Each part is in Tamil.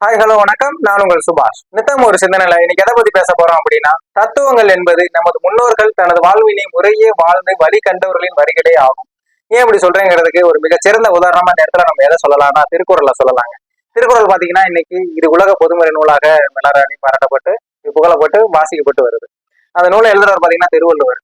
ஹாய் ஹலோ வணக்கம். நான் உங்கள் சுபாஷ். நித்தம் ஒரு சிந்தனையில இன்னைக்கு எதை பத்தி பேச போறோம் அப்படின்னா, தத்துவங்கள் என்பது நமது முன்னோர்கள் தனது வாழ்வினை முறையே வாழ்ந்து வழி கண்டவர்களின் வரிகளே ஆகும். ஏன் இப்படி சொல்றேங்கிறதுக்கு ஒரு மிகச்சிறந்த உதாரணமா இந்த இடத்துல நம்ம எதை சொல்லலாம்னா திருக்குறளை சொல்லலாங்க. திருக்குறள் பாத்தீங்கன்னா இன்னைக்கு இது உலக பொதுமறை நூலாக எல்லாராலையும் பாராட்டப்பட்டு புகழப்பட்டு வாசிக்கப்பட்டு வருது. அந்த நூலை எழுதுறவர் பாத்தீங்கன்னா திருவள்ளுவர்.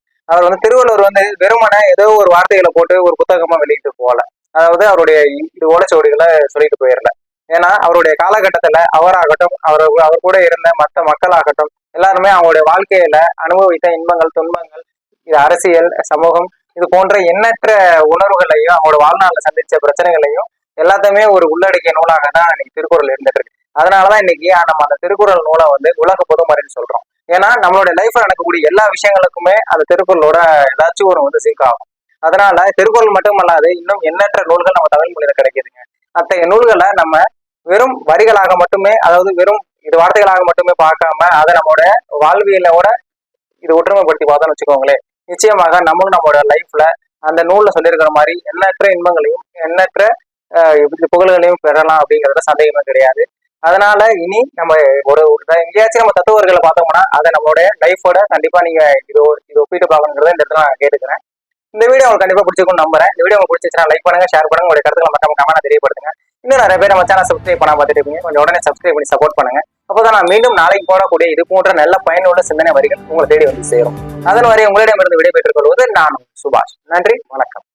திருவள்ளுவர் வெறுமனே ஏதோ ஒரு வார்த்தைகளை போட்டு ஒரு புத்தகமா வெளியிட்டு போகல. அதாவது அவருடைய இது ஓலைச்சுவடிகளை சொல்லிட்டு போயிடல. ஏன்னா அவருடைய காலகட்டத்துல அவராகட்டும் அவர் கூட இருந்த மற்ற மக்களாகட்டும் எல்லாருமே அவங்களுடைய வாழ்க்கையில அனுபவித்த இன்பங்கள் துன்பங்கள், இது அரசியல் சமூகம், இது போன்ற எண்ணற்ற உணர்வுகளையும் அவங்களோட வாழ்நாளில் சந்திச்ச பிரச்சனைகளையும் எல்லாத்தையுமே ஒரு உள்ளடக்கிய நூலாக தான் இன்னைக்கு திருக்குறள் இருந்துட்டு இருக்கு. அதனாலதான் இன்னைக்கு நம்ம அந்த திருக்குறள் நூலை உலக பொதுமறைன்னு சொல்றோம். ஏன்னா நம்மளுடைய லைஃப்ல நடக்கக்கூடிய எல்லா விஷயங்களுக்குமே அந்த திருக்குறளோட ஏதாச்சும் ஒரு சிங்க் ஆகும். அதனால திருக்குறள் மட்டும் அல்லாது இன்னும் எண்ணற்ற நூல்கள் நம்ம தமிழ் மொழியில கிடைக்குதுங்க. அத்தகைய நூல்களை நம்ம வெறும் வரிகளாக மட்டுமே, அதாவது வெறும் இது வார்த்தைகளாக மட்டுமே பார்க்காம அதை நம்மளோட வாழ்வியலோட இது ஒற்றுமைப்படுத்தி பார்த்தோம்னு வச்சுக்கோங்களேன், நிச்சயமாக நம்மளும் நம்மளோட லைஃப்ல அந்த நூல்ல சொல்லியிருக்கிற மாதிரி எண்ணற்ற இன்பங்களையும் எண்ணற்ற புகழ்களையும் பெறலாம் அப்படிங்கிறதுல சந்தேகமே கிடையாது. அதனால இனி நம்ம ஒரு எங்கேயாச்சும் நம்ம தத்துவர்களை பார்த்தோம்னா அதை நம்மளோட லைஃபோட கண்டிப்பா நீங்க இது ஒப்பிட்டு பார்க்கணுங்கிறத இந்த இடத்துல நான் கேட்டுக்கிறேன். இந்த வீடியோ உங்களுக்கு கண்டிப்பா பிடிச்சிருக்கும்னு நம்புறேன். இந்த வீடியோ உங்களுக்கு பிடிச்சிச்சுன்னா லைக் பண்ணுங்க, ஷேர் பண்ணுங்க, உங்களுடைய கருத்துக்களை மறக்காம கமெண்ட்ல தெரியப்படுத்துங்க. இன்னும் நிறைய பேர் நம்ம சேனல் சப்ஸ்கிரைப் பண்ணாம பார்த்துட்டு இருக்கீங்க, கொஞ்சம் உடனே சப்ஸ்கிரைப் பண்ணி சப்போர்ட் பண்ணுங்க. அப்போதான் நான் மீண்டும் நாளைக்கு போடக்கூடிய இது போன்ற நல்ல பயனுள்ள சிந்தனை வரிகள் உங்களை தேடி சேரும். அதன் வரை உங்களிடமிருந்து விடைபெற்றுக் கொள்வது நான் சுபாஷ். நன்றி, வணக்கம்.